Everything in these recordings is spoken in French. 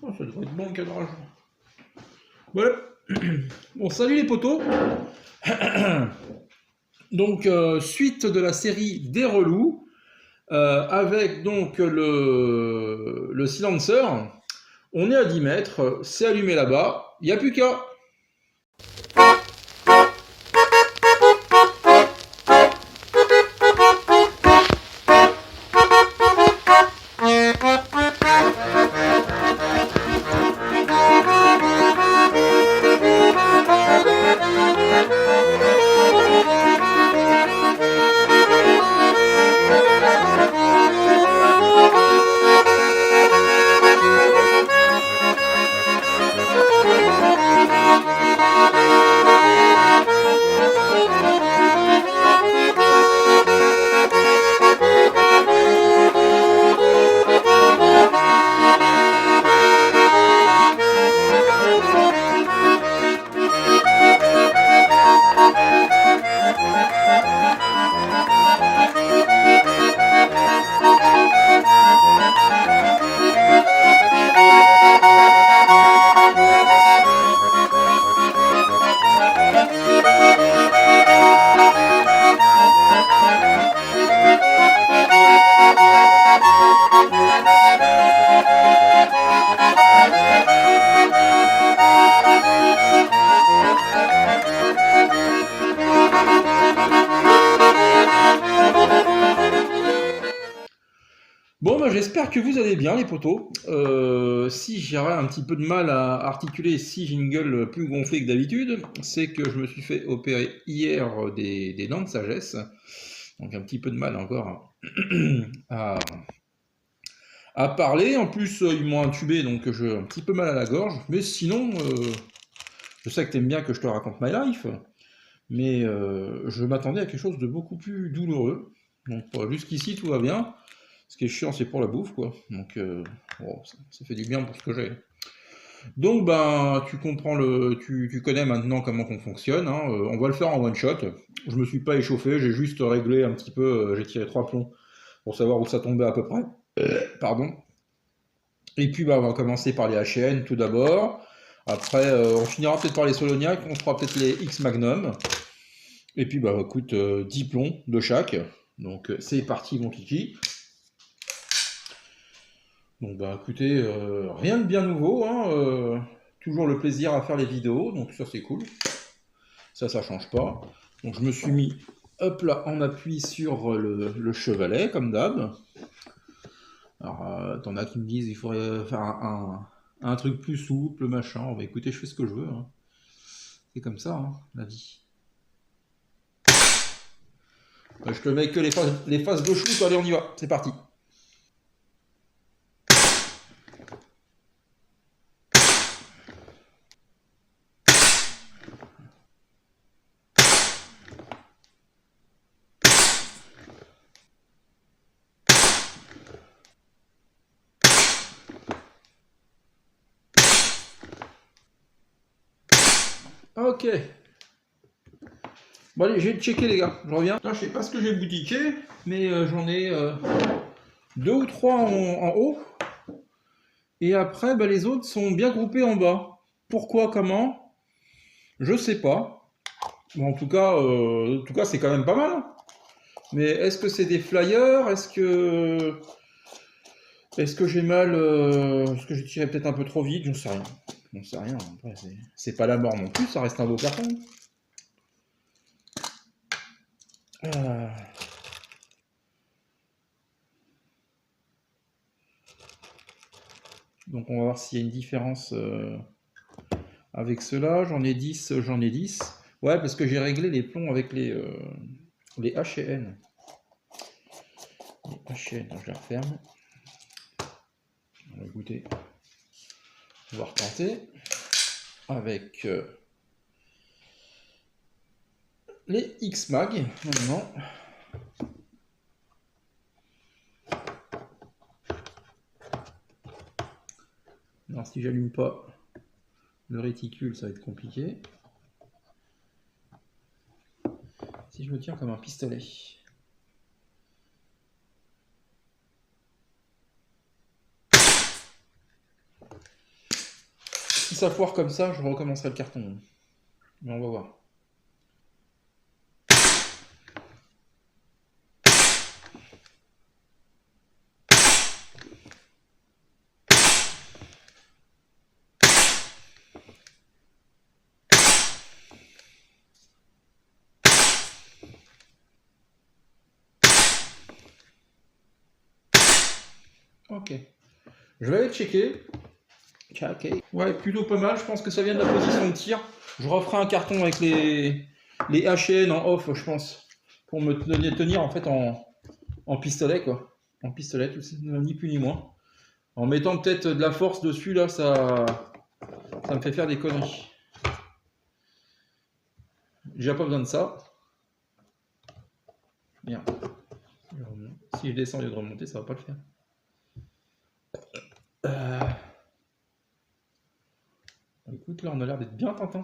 Oh, ça devrait être bon le cadrage. Voilà. Bon, salut les potos. Donc, suite de la série des relous, avec donc le silencer. On est à 10 mètres, c'est allumé là-bas, il n'y a plus qu'à. Bon, bah, j'espère que vous allez bien, les potos. Si j'aurais un petit peu de mal à articuler, si j'ai une gueule plus gonflée que d'habitude, c'est que je me suis fait opérer hier des dents de sagesse. Donc un petit peu de mal encore à, à parler. En plus, ils m'ont intubé, donc j'ai un petit peu mal à la gorge. Mais sinon, je sais que t'aimes bien que je te raconte my life, mais je m'attendais à quelque chose de beaucoup plus douloureux. Donc jusqu'ici, tout va bien. Ce qui est chiant, c'est pour la bouffe, quoi. Donc, bon, ça fait du bien pour ce que j'ai. Donc, ben, tu comprends tu connais maintenant comment on fonctionne, hein. On va le faire en one shot. Je me suis pas échauffé, j'ai juste réglé un petit peu, j'ai tiré 3 plombs pour savoir où ça tombait à peu près. Pardon. Et puis, bah, on va commencer par les HN tout d'abord. Après, on finira peut-être par les Soloniac, on fera peut-être les X Magnum. Et puis, bah, écoute, 10 plombs de chaque. Donc, c'est parti, mon kiki. Donc bah écoutez, rien de bien nouveau, hein, toujours le plaisir à faire les vidéos, donc ça c'est cool. Ça change pas. Donc je me suis mis, hop là, en appui sur le chevalet, comme d'hab. Alors, t'en as qui me disent il faudrait faire un truc plus souple, machin. Bah écoutez, je fais ce que je veux, hein. C'est comme ça, hein, la vie. Bah, je te mets que les faces de chou, allez on y va, c'est parti. Ok. Bon allez, j'ai checké les gars, je reviens. Là, je sais pas ce que j'ai boutiqué, mais j'en ai 2 ou 3 en haut. Et après, bah, les autres sont bien groupés en bas. Pourquoi, comment? Je sais pas. Bon, en tout cas, c'est quand même pas mal, hein. Mais est-ce que c'est des flyers? Est-ce que j'ai mal? Est-ce que j'ai tiré peut-être un peu trop vite? J'en sais rien. J'en sais rien. Après, c'est pas la mort non plus. Ça reste un beau carton. Ah. Donc, on va voir s'il y a une différence avec ceux-là. J'en ai 10. J'en ai 10. Ouais, parce que j'ai réglé les plombs avec les H&N. Les H&N, je les referme. On va goûter. On va retenter avec les X-Mag maintenant. Alors si j'allume pas le réticule, ça va être compliqué. Si je me tiens comme un pistolet. ça foire comme ça, je recommencerai le carton. Mais on va voir. Ok. Je vais aller checker. Ouais, plutôt pas mal. Je pense que ça vient de la position de tir. Je referai un carton avec les HN en off, je pense. Pour me tenir en fait en pistolet, quoi. En pistolet, ni plus ni moins. En mettant peut-être de la force dessus, là, ça me fait faire des conneries. J'ai pas besoin de ça. Merde. Si je descends au lieu de remonter, ça va pas le faire. Écoute, là, on a l'air d'être bien tintin.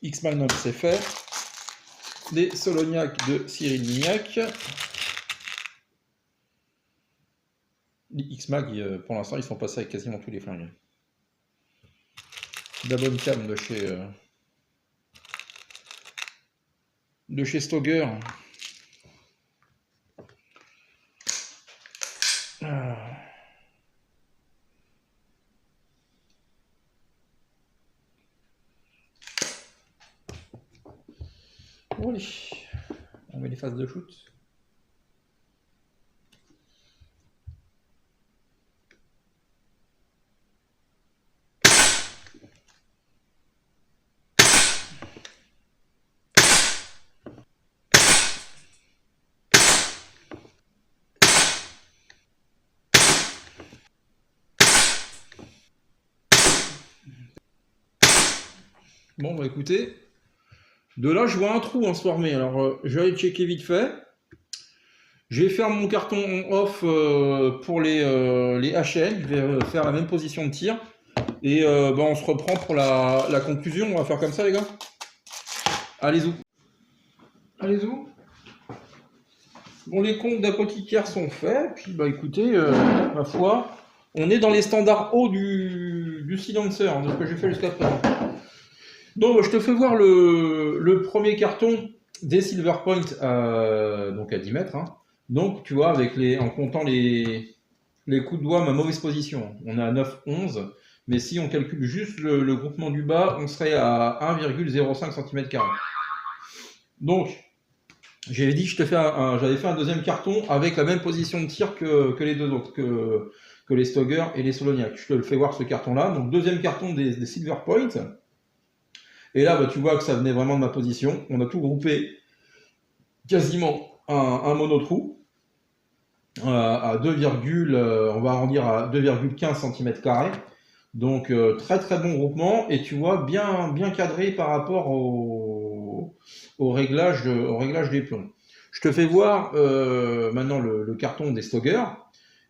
X-Magnum, c'est fait. Des Solognac de Cyril Lignac. Les X-Mag, pour l'instant, ils sont passés avec quasiment tous les flingues. La bonne cam de chez Stoger. Bon, allez, on met les phases de shoot. Bon, bah écoutez, de là, je vois un trou en se former. Alors, je vais aller checker vite fait. Je vais faire mon carton en off pour les HN. Je vais faire la même position de tir. Et bah, on se reprend pour la conclusion. On va faire comme ça, les gars. Allez-y. Allez-y. Bon, les comptes d'apothicaire sont faits. Puis, bah écoutez, ma foi, on est dans les standards hauts du silencer, hein, de ce que j'ai fait jusqu'à présent. Donc, je te fais voir le premier carton des Silver Point donc à 10 mètres. Hein. Donc, tu vois, en comptant les coups de doigt, ma mauvaise position. On est à 9,11. Mais si on calcule juste le groupement du bas, on serait à 1,05 cm². Donc, j'avais dit que j'avais fait un deuxième carton avec la même position de tir que les deux autres, que les Stoger et les Solognac. Je te le fais voir ce carton-là. Donc, deuxième carton des Silver Point. Et là, bah, tu vois que ça venait vraiment de ma position. On a tout groupé quasiment un monotrou à 2, on va arrondir à 2,15 cm². Donc très très bon groupement et tu vois bien cadré par rapport au réglage des plombs. Je te fais voir maintenant le carton des Stoger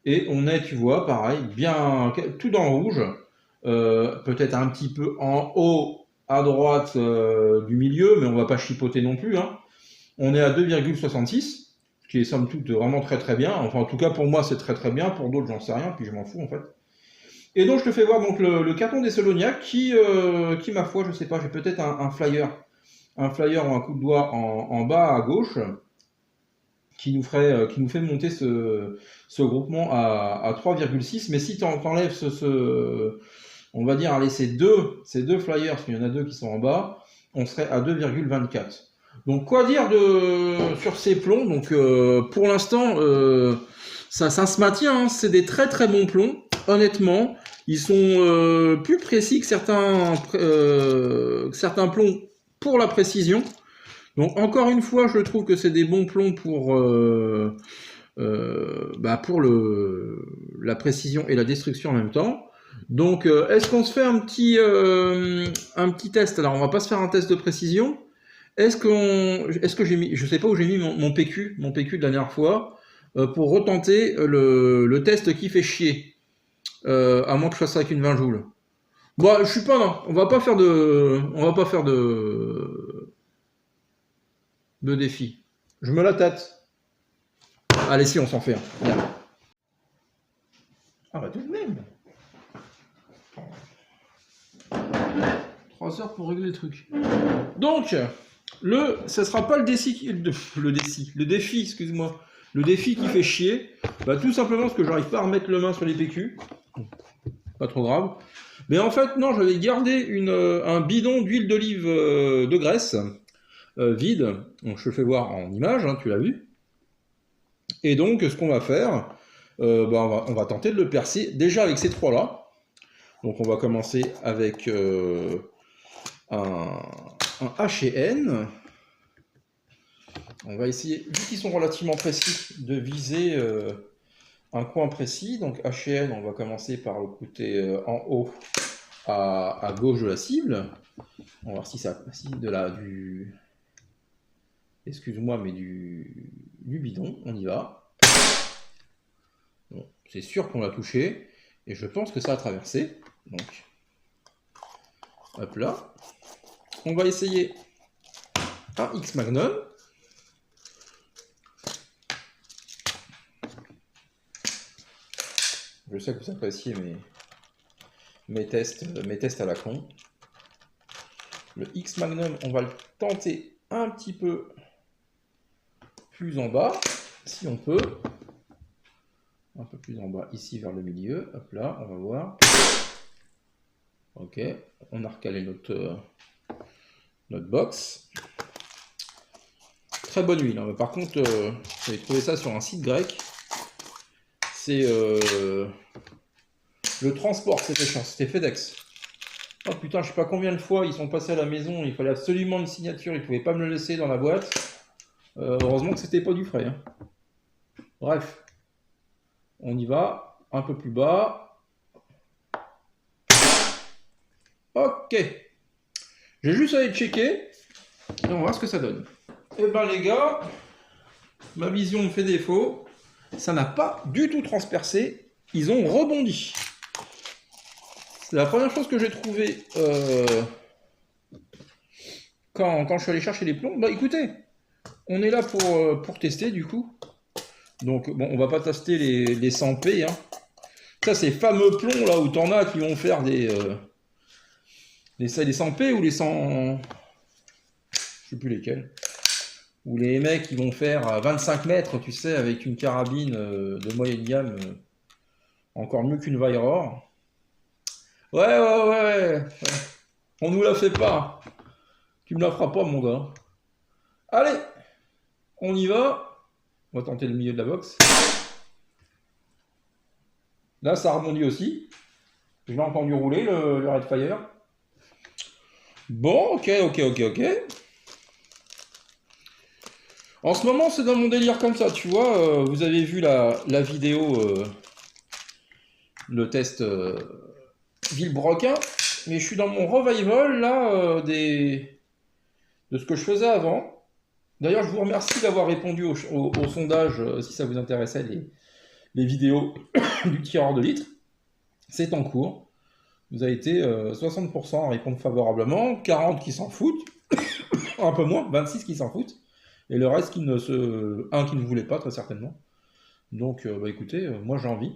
et on est, tu vois, pareil, bien tout dans le rouge, peut-être un petit peu en haut à droite du milieu, mais on va pas chipoter non plus. Hein. On est à 2,66, ce qui est somme toute vraiment très très bien. Enfin, en tout cas, pour moi, c'est très très bien. Pour d'autres, j'en sais rien, puis je m'en fous en fait. Et donc, je te fais voir donc, le carton des Solognac qui, ma foi, je sais pas, j'ai peut-être un flyer ou un coup de doigt en bas à gauche qui nous fait monter ce groupement à 3,6. Mais si tu enlèves on va dire, allez, ces deux flyers, parce qu'il y en a deux qui sont en bas, on serait à 2,24. Donc, quoi dire sur ces plombs? Donc, pour l'instant, ça se maintient. Hein. C'est des très très bons plombs, honnêtement. Ils sont plus précis que certains plombs pour la précision. Donc, encore une fois, je trouve que c'est des bons plombs pour la précision et la destruction en même temps. Donc, est-ce qu'on se fait un petit test? Alors, on va pas se faire un test de précision. Est-ce que j'ai mis, je sais pas où j'ai mis mon PQ de la dernière fois, pour retenter le test qui fait chier, à moins que je fasse ça avec une 20 joules. Bon, je suis pas non, on va pas faire de défi. Je me la tâte. Allez, si, on s'en fait un. Ah bah tout de même. 3 heures pour régler le truc. Donc, ça sera pas le défi, excuse-moi. Le défi qui fait chier, bah, tout simplement parce que j'arrive pas à remettre le main sur les PQ. Pas trop grave. Mais en fait, non, j'avais gardé un bidon d'huile d'olive de graisse vide. Donc, je te fais voir en image, hein, tu l'as vu. Et donc, ce qu'on va faire, bah, on va tenter de le percer déjà avec ces 3-là. Donc, on va commencer avec un H&N. On va essayer, vu qu'ils sont relativement précis, de viser un coin précis. Donc H&N, on va commencer par le côté en haut à gauche de la cible. On va voir si ça passe du... Excuse-moi, mais du bidon. On y va. Bon, c'est sûr qu'on l'a touché. Et je pense que ça a traversé. Donc, hop là. On va essayer un X Magnum. Je sais que vous appréciez mes tests à la con. Le X Magnum, on va le tenter un petit peu plus en bas, si on peut. Un peu plus en bas, ici vers le milieu. Hop là, on va voir. Ok, on a recalé notre box. Très bonne huile. Hein. Par contre, j'avais trouvé ça sur un site grec. C'est le transport, c'était chiant, c'était FedEx. Oh putain, je sais pas combien de fois ils sont passés à la maison, il fallait absolument une signature, ils pouvaient pas me le laisser dans la boîte. Heureusement que c'était pas du frais. Hein. Bref, on y va, un peu plus bas. Ok. J'ai juste à aller checker et on va voir ce que ça donne. Et ben les gars, ma vision me fait défaut. Ça n'a pas du tout transpercé. Ils ont rebondi. C'est la première chose que j'ai trouvée quand je suis allé chercher les plombs. Bah écoutez, on est là pour tester du coup. Donc bon, on va pas tester les 100p. Hein. Ça, ces fameux plombs là où t'en as qui vont faire les 100p ou les 100... Je sais plus lesquels. Ou les mecs qui vont faire 25 mètres, tu sais, avec une carabine de moyenne gamme, encore mieux qu'une Vairor. Ouais. On nous la fait pas. Tu me la feras pas, mon gars. Allez, on y va. On va tenter le milieu de la box. Là, ça rebondit aussi. Je l'ai entendu rouler, le Redfire. Bon, ok. En ce moment, c'est dans mon délire comme ça, tu vois. Vous avez vu la vidéo, le test Villebrequin, mais je suis dans mon revival, là, de ce que je faisais avant. D'ailleurs, je vous remercie d'avoir répondu au sondage, si ça vous intéressait, les vidéos du tireur de litre. C'est en cours. Vous avez été 60% à répondre favorablement, 40 qui s'en foutent, un peu moins, 26 qui s'en foutent. Et le reste qui ne voulait pas, très certainement. Donc, bah écoutez, moi j'ai envie.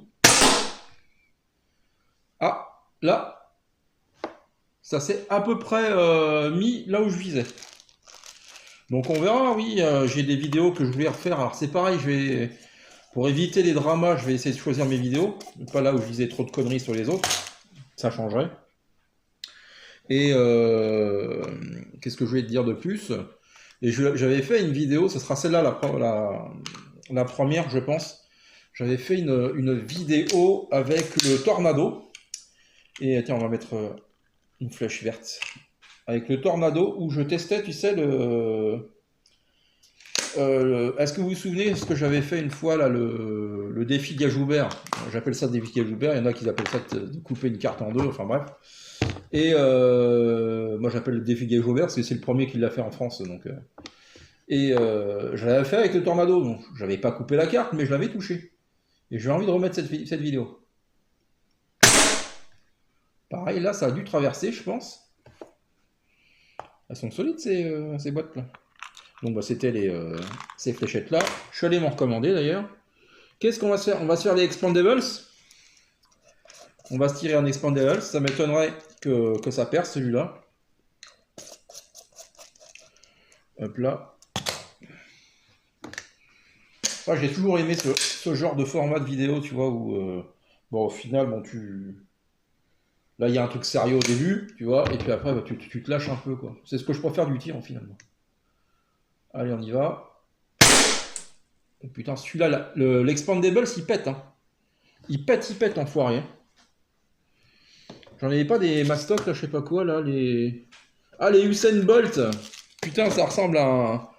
Ah, là, ça s'est à peu près mis là où je visais. Donc on verra, oui, j'ai des vidéos que je voulais refaire. Alors c'est pareil, pour éviter les dramas, je vais essayer de choisir mes vidéos. Pas là où je disais trop de conneries sur les autres. Ça changerait. Et qu'est-ce que je voulais te dire de plus ? Et j'avais fait une vidéo, ce sera celle-là la première, je pense. J'avais fait une vidéo avec le Tornado. Et tiens, on va mettre une flèche verte. Avec le Tornado, où je testais, tu sais, est-ce que vous vous souvenez de ce que j'avais fait une fois, là, le défi Gajoubert. J'appelle ça défi Gajoubert, il y en a qui appellent ça de couper une carte en deux, enfin bref. Et moi j'appelle le défi Gajoubert parce que c'est le premier qui l'a fait en France. Donc, je l'avais fait avec le Tornado, donc j'avais pas coupé la carte, mais je l'avais touché. Et j'ai envie de remettre cette vidéo. Pareil, là ça a dû traverser, je pense. Elles sont solides ces boîtes là. Donc bah, c'était ces fléchettes là. Je suis allé m'en recommander d'ailleurs. Qu'est-ce qu'on va se faire ? On va se faire les Expandables. On va se tirer un Expandables. Ça m'étonnerait que ça perce celui-là. Hop là. Moi, j'ai toujours aimé ce genre de format de vidéo, tu vois, où bon, au final, bon, là, il y a un truc sérieux au début, tu vois, et puis après, bah, tu te lâches un peu, quoi. C'est ce que je préfère du tir, finalement. Allez, on y va. Oh, putain, celui-là, l'Expandables, il pète, hein. Il pète, enfoiré. J'en avais pas des mastocs, là, je sais pas quoi, là, les... Ah, les Usain Bolt. Putain, ça ressemble à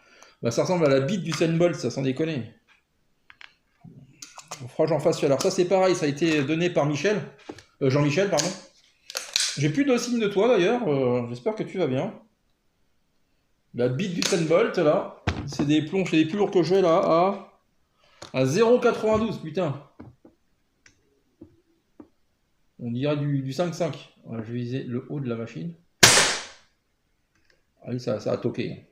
bah, ça ressemble à la bite d'Usain Bolt, ça, sans déconner. On fera j'en fasse. Alors ça, c'est pareil, ça a été donné par Michel. Jean-Michel, pardon. J'ai plus de signe de toi, d'ailleurs. J'espère que tu vas bien. La bite d'Usain Bolt, là. C'est des plombs, c'est les plus lourds que j'ai, là, à 0,92, putain. On dirait du 5,5. Voilà, je vais viser le haut de la machine. Ah oui, ça a toqué.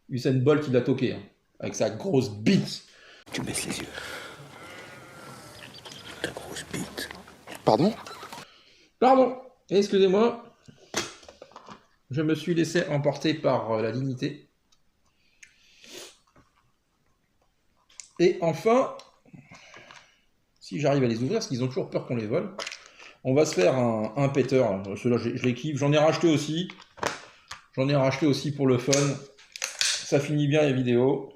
Usain Bolt, il a toqué. Hein, avec sa grosse bite. Tu baisses les yeux. Ta grosse bite. Pardon? Pardon, excusez-moi. Je me suis laissé emporter par la dignité. Et enfin, si j'arrive à les ouvrir, parce qu'ils ont toujours peur qu'on les vole, on va se faire un péteur. Ceux-là, je les kiffe. J'en ai racheté aussi. J'en ai racheté aussi pour le fun. Ça finit bien les vidéos.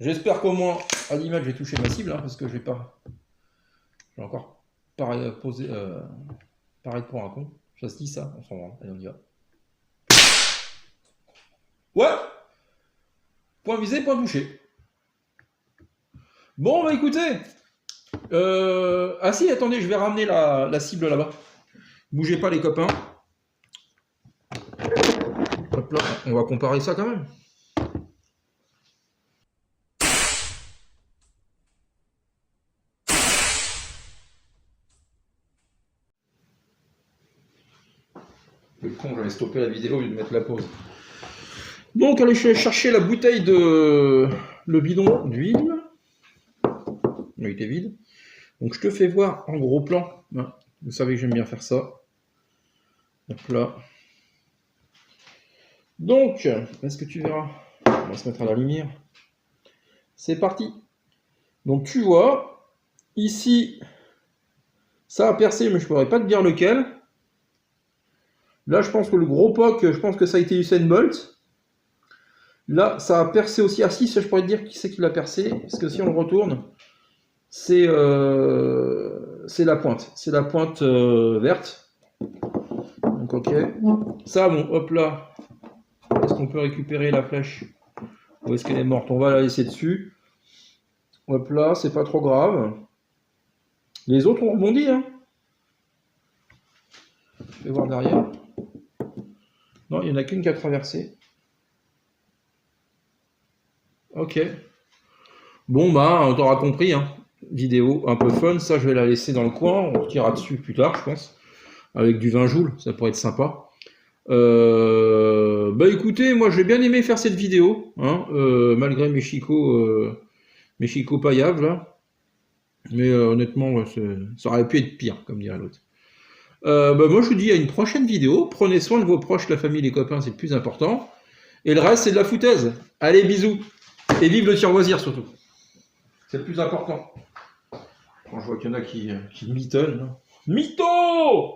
J'espère qu'au moins, à l'image, j'ai touché ma cible, hein, parce que je vais pas... J'ai encore paraître pour un con. Ça se dit ça, on s'en rend. Allez, on y va. Ouais. Point visé, point touché. Bon, bah écoutez. Ah si, attendez, je vais ramener la cible là-bas. Bougez pas les copains. Hop là, on va comparer ça quand même. Le con, j'avais stoppé la vidéo au lieu de mettre la pause. Donc, allez chercher la bouteille de... le bidon d'huile. Il était vide. Donc, je te fais voir en gros plan. Vous savez que j'aime bien faire ça. Hop là. Donc, est-ce que tu verras? On va se mettre à la lumière. C'est parti. Donc, tu vois, ici, ça a percé, mais je ne pourrais pas te dire lequel. Là, je pense que le gros POC, je pense que ça a été Usain Bolt. Là, ça a percé aussi. Ah si, ça, je pourrais te dire qui c'est qui l'a percé. Parce que si on le retourne, c'est la pointe. C'est la pointe verte. Donc, ok. Ça, bon, hop là. Est-ce qu'on peut récupérer la flèche? Ou est-ce qu'elle est morte? On va la laisser dessus. Hop là, c'est pas trop grave. Les autres ont rebondi, hein. Je vais voir derrière. Non, il n'y en a qu'une qui a traversé. Ok. Bon, bah, on t'aura compris, hein. Vidéo un peu fun. Ça, je vais la laisser dans le coin. On tirera dessus plus tard, je pense. Avec du 20 joules, ça pourrait être sympa. Bah écoutez, moi j'ai bien aimé faire cette vidéo, hein, malgré mes chicots paillaves, là. Mais honnêtement, ouais, ça aurait pu être pire, comme dirait l'autre. Bah moi je vous dis à une prochaine vidéo. Prenez soin de vos proches, la famille, les copains, c'est le plus important. Et le reste, c'est de la foutaise. Allez, bisous. Et vive le tir loisir surtout. C'est le plus important. Quand je vois qu'il y en a qui mitonnent. Mytho!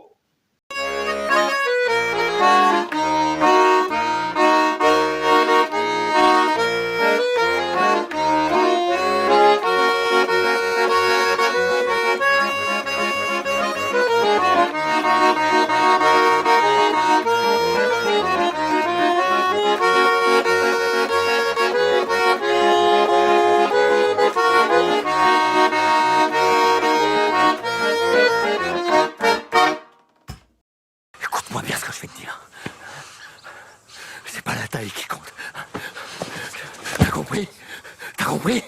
Écoute-moi bien ce que je vais te dire. C'est pas la taille qui compte. T'as compris? T'as compris?